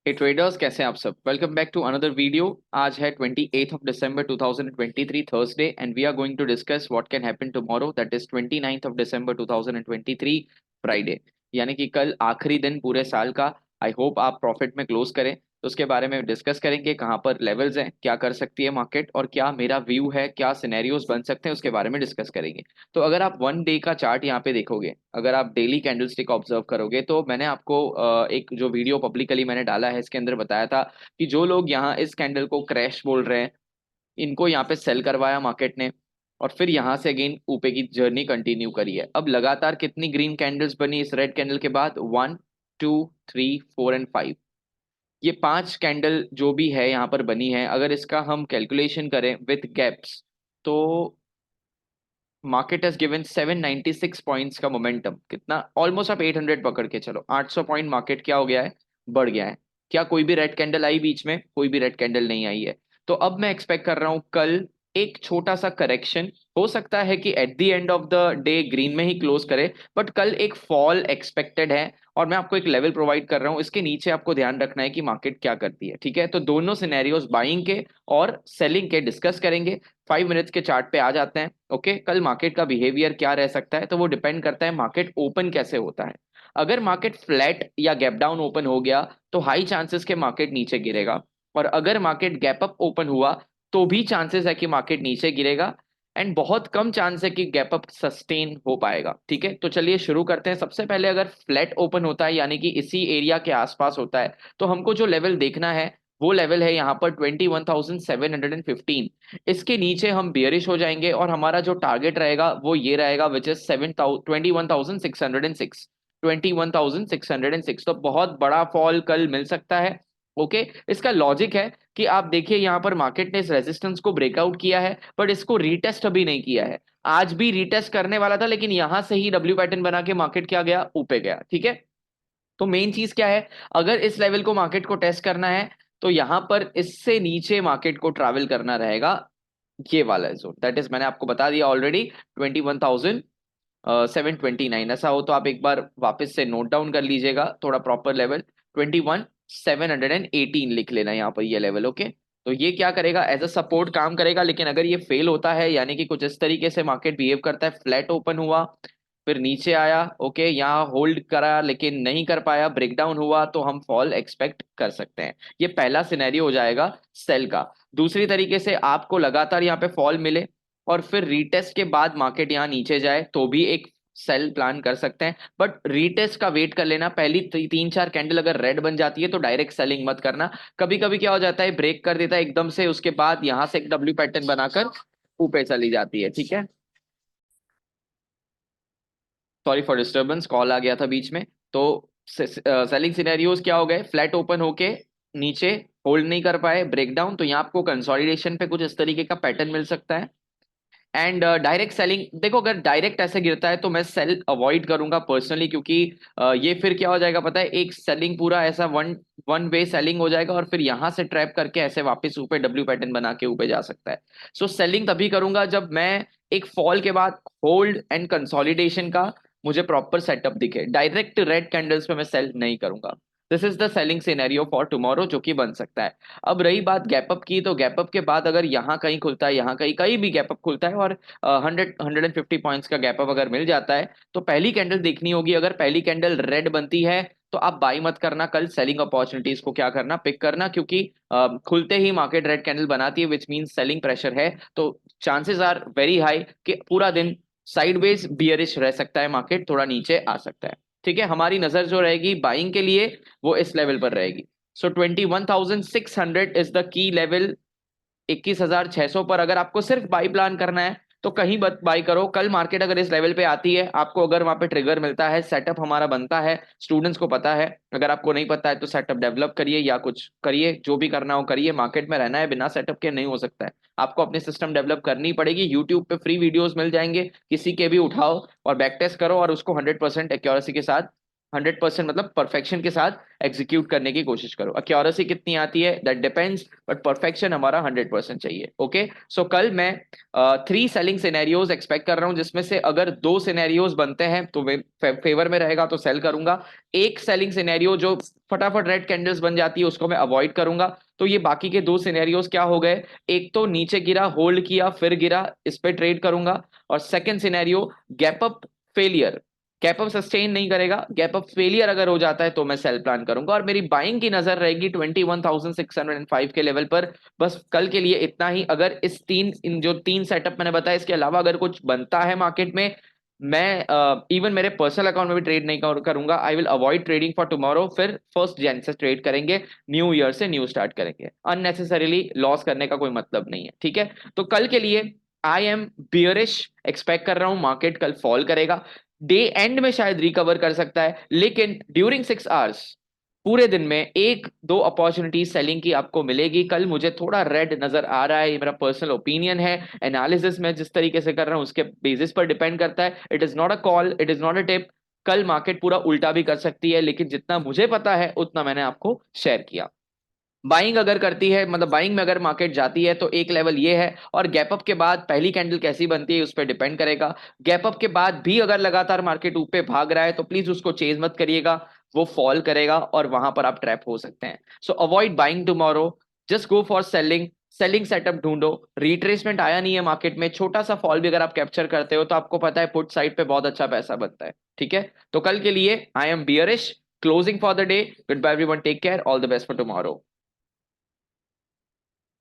हे traders, कैसे हैं आप सब। Welcome back to another video. आज है 28th of December 2023 Thursday and we are going to discuss what can happen tomorrow, that is 29th of December 2023 Friday, यानी कि कल आखिरी दिन पूरे साल का। आई होप आप प्रॉफिट में क्लोज करें। तो उसके बारे में डिस्कस करेंगे, कहाँ पर लेवल्स हैं, क्या कर सकती है मार्केट और क्या मेरा व्यू है, क्या सिनेरियोज बन सकते हैं, उसके बारे में डिस्कस करेंगे। तो अगर आप वन डे का चार्ट यहाँ पे देखोगे, अगर आप डेली कैंडलस्टिक ऑब्जर्व करोगे, तो मैंने आपको एक जो वीडियो पब्लिकली मैंने डाला है इसके अंदर बताया था कि जो लोग यहाँ इस कैंडल को क्रैश बोल रहे हैं, इनको यहाँ पे सेल करवाया मार्केट ने और फिर यहाँ से अगेन ऊपर की जर्नी कंटिन्यू करी है। अब लगातार कितनी ग्रीन कैंडल्स बनी इस रेड कैंडल के बाद? 1, 2, 3, 4 एंड 5। ये पांच कैंडल जो भी है यहाँ पर बनी है, अगर इसका हम कैलकुलेशन करें विथ गैप्स, तो मार्केट हैज गिवन 796 पॉइंट्स का मोमेंटम। कितना? ऑलमोस्ट आप 800 पकड़ के चलो, 800 पॉइंट मार्केट क्या हो गया है, बढ़ गया है। क्या कोई भी रेड कैंडल आई बीच में? कोई भी रेड कैंडल नहीं आई है। तो अब मैं एक्सपेक्ट कर रहा हूं कल एक छोटा सा करेक्शन। हो सकता है कि at the end of the day green में ही क्लोज करे, बट कल एक फॉल एक्सपेक्टेड है। और मैं आपको एक लेवल प्रोवाइड कर रहा हूं, इसके नीचे आपको ध्यान रखना है कि मार्केट क्या करती है। ठीक है, तो दोनों सिनेरियोज बाइंग के और सेलिंग के डिस्कस करेंगे। 5 मिनट्स के चार्ट पे आ जाते हैं। ओके, कल मार्केट का बिहेवियर क्या रह सकता है, तो वो डिपेंड करता है मार्केट ओपन कैसे होता है। अगर मार्केट फ्लैट या गैप डाउन ओपन हो गया तो हाई चांसेस के मार्केट नीचे गिरेगा, और अगर मार्केट गैप अप ओपन हुआ तो भी चांसेस है कि मार्केट नीचे गिरेगा, एंड बहुत कम चांस है कि गैप अप सस्टेन हो पाएगा। ठीक है, तो चलिए शुरू करते हैं। सबसे पहले अगर फ्लैट ओपन होता है, यानी कि इसी एरिया के आसपास होता है, तो हमको जो लेवल देखना है वो लेवल है यहाँ पर 21,715। इसके नीचे हम बियरिश हो जाएंगे और हमारा जो टारगेट रहेगा वो ये रहेगा, विच इज 21,606। 21,606, तो बहुत बड़ा फॉल कल मिल सकता है। ओके, इसका लॉजिक है कि आप देखिए यहाँ पर मार्केट ने इस रेजिस्टेंस को ब्रेकआउट किया है, बट इसको रीटेस्ट अभी नहीं किया है। आज भी रीटेस्ट करने वाला था, लेकिन यहां से ही डब्ल्यू पैटर्न बना के मार्केट क्या गया, ऊपर गया। ठीक है, तो मेन चीज क्या है, अगर इस लेवल को मार्केट को टेस्ट करना है तो यहां पर इससे नीचे मार्केट को ट्रैवल करना रहेगा। ये वाला जोन, दैट इज मैंने आपको बता दिया ऑलरेडी, 21,729। ऐसा हो तो आप एक बार वापस से नोट डाउन कर लीजिएगा थोड़ा प्रॉपर लेवल। 21,718 लिख लेना यहाँ पर ये लेवल। ओके, तो ये क्या करेगा, एज अ सपोर्ट काम करेगा। लेकिन अगर ये फेल होता है, यानी कि कुछ इस तरीके से मार्केट बिहेव करता है, फ्लैट ओपन हुआ फिर नीचे आया, ओके, यहाँ होल्ड करा लेकिन नहीं कर पाया, ब्रेकडाउन हुआ, तो हम फॉल एक्सपेक्ट कर सकते हैं। ये पहला सिनेरियो हो जाएगा सेल का। दूसरी तरीके से आपको लगातार यहाँ पे फॉल मिले और फिर रीटेस्ट के बाद मार्केट यहाँ नीचे जाए, तो भी एक सेल प्लान कर सकते हैं। बट रीटेस्ट का वेट कर लेना। पहली 3-4 कैंडल अगर रेड बन जाती है तो डायरेक्ट सेलिंग मत करना। कभी कभी क्या हो जाता है, ब्रेक कर देता है एकदम से, उसके बाद यहां से एक डब्ल्यू पैटर्न बनाकर ऊपर चली जाती है। ठीक है, सॉरी फॉर डिस्टर्बेंस, कॉल आ गया था बीच में। तो सेलिंग सिनेरियोज क्या हो गए, फ्लैट ओपन होके नीचे होल्ड नहीं कर पाए, ब्रेकडाउन, तो यहाँ आपको कंसोलिडेशन पे कुछ इस तरीके का पैटर्न मिल सकता है। एंड डायरेक्ट सेलिंग, देखो अगर डायरेक्ट ऐसे गिरता है तो मैं सेल अवॉइड करूंगा पर्सनली, क्योंकि ये फिर क्या हो जाएगा पता है, एक सेलिंग पूरा ऐसा वन वन वे सेलिंग हो जाएगा और फिर यहां से ट्रैप करके ऐसे वापस ऊपर डब्ल्यू पैटर्न बना के ऊपर जा सकता है। सो सेलिंग तभी करूंगा जब मैं एक फॉल के बाद होल्ड एंड कंसोलिडेशन का मुझे प्रॉपर सेटअप दिखे। डायरेक्ट रेड कैंडल्स पे मैं सेल नहीं करूंगा। This is the selling scenario for tomorrow, जो कि बन सकता है। अब रही बात गैप अप की, तो गैप अप के बाद अगर यहाँ कहीं खुलता है, यहाँ कहीं कहीं भी गैप अप खुलता है और 150 पॉइंट्स का गैप अप अगर मिल जाता है, तो पहली कैंडल देखनी होगी। अगर पहली कैंडल रेड बनती है तो आप बाई मत करना, कल सेलिंग अपॉर्चुनिटीज को क्या करना, पिक करना, क्योंकि खुलते ही मार्केट रेड कैंडल बनाती है, विच मीन सेलिंग प्रेशर है। तो चांसेस आर वेरी हाई कि पूरा दिन साइडवेज बियरिश रह सकता है, मार्केट थोड़ा नीचे आ सकता है। ठीक है, हमारी नजर जो रहेगी बाइंग के लिए वो इस लेवल पर रहेगी। सो 21,600 इज द की लेवल। 21,600 पर अगर आपको सिर्फ बाई प्लान करना है तो कहीं मत बाई करो। कल मार्केट अगर इस लेवल पे आती है, आपको अगर वहां पे ट्रिगर मिलता है, सेटअप हमारा बनता है, स्टूडेंट्स को पता है। अगर आपको नहीं पता है तो सेटअप डेवलप करिए या कुछ करिए, जो भी करना हो करिए। मार्केट में रहना है, बिना सेटअप के नहीं हो सकता है। आपको अपनी सिस्टम डेवलप करनी पड़ेगी। यूट्यूब पे फ्री वीडियोस मिल जाएंगे, किसी के भी उठाओ और बैक टेस्ट करो और उसको 100% एक्यूरेसी के साथ 100% मतलब परफेक्शन के साथ एग्जीक्यूट करने की कोशिश करो। एक्यूरेसी कितनी आती है दैट डिपेंड्स, बट परफेक्शन हमारा 100% चाहिए। ओके, सो कल मैं 3 सेलिंग सिनेरियोज एक्सपेक्ट कर रहा हूं, जिसमें से अगर 2 सिनेरियोज बनते हैं तो वे फेवर में रहेगा तो सेल करूंगा। एक सेलिंग सिनेरियो जो फटाफट रेड कैंडल्स बन जाती है उसको मैं अवॉइड करूंगा। तो ये बाकी के 2 सिनेरियोज क्या हो गए, एक तो नीचे गिरा होल्ड किया फिर गिरा, इस पे ट्रेड करूंगा। और second scenario gap up failure, gap up sustain नहीं करेगा, गैप अप फेलियर अगर हो जाता है तो मैं सेल प्लान करूंगा। और मेरी बाइंग की नजर रहेगी 21,605 के लेवल पर। बस कल के लिए इतना ही। अगर इन जो 3 सेटअप मैंने बताया इसके अलावा अगर कुछ बनता है मार्केट में, मैं इवन मेरे पर्सनल अकाउंट में भी ट्रेड नहीं करूंगा। I will avoid trading for tomorrow, फिर 1 जन से ट्रेड करेंगे, न्यू ईयर से न्यू स्टार्ट करेंगे। अननेसेसरीली लॉस करने का कोई मतलब नहीं है, ठीक है। तो कल के लिए आई एम बियरिश एक्सपेक्ट कर रहा हूं, मार्केट कल फॉल करेगा। डे एंड में शायद रिकवर कर सकता है, लेकिन ड्यूरिंग 6 आवर्स पूरे दिन में 1-2 अपॉर्चुनिटी सेलिंग की आपको मिलेगी। कल मुझे थोड़ा रेड नजर आ रहा है, ये मेरा पर्सनल ओपिनियन है। एनालिसिस में जिस तरीके से कर रहा हूं उसके बेसिस पर डिपेंड करता है। It is not a call, it is not a tip. कल मार्केट पूरा उल्टा भी कर सकती है, लेकिन जितना मुझे पता है उतना मैंने आपको शेयर किया। बाइंग अगर करती है, मतलब बाइंग में अगर मार्केट जाती है तो एक लेवल ये है, और गैप अप के बाद पहली कैंडल कैसी बनती है उस पर डिपेंड करेगा। गैप अप के बाद भी अगर लगातार मार्केट ऊपर भाग रहा है तो प्लीज उसको चेज मत करिएगा, वो फॉल करेगा और वहां पर आप ट्रैप हो सकते हैं। सो avoid buying tomorrow, just go for selling. Selling setup ढूंढो। रिट्रेसमेंट आया नहीं है मार्केट में, छोटा सा फॉल भी अगर आप कैप्चर करते हो तो आपको पता है पुट साइड पे बहुत अच्छा पैसा बनता है, ठीक है। तो कल के लिए I am bearish, closing for the day. Good bye everyone, take care, all the best for tomorrow.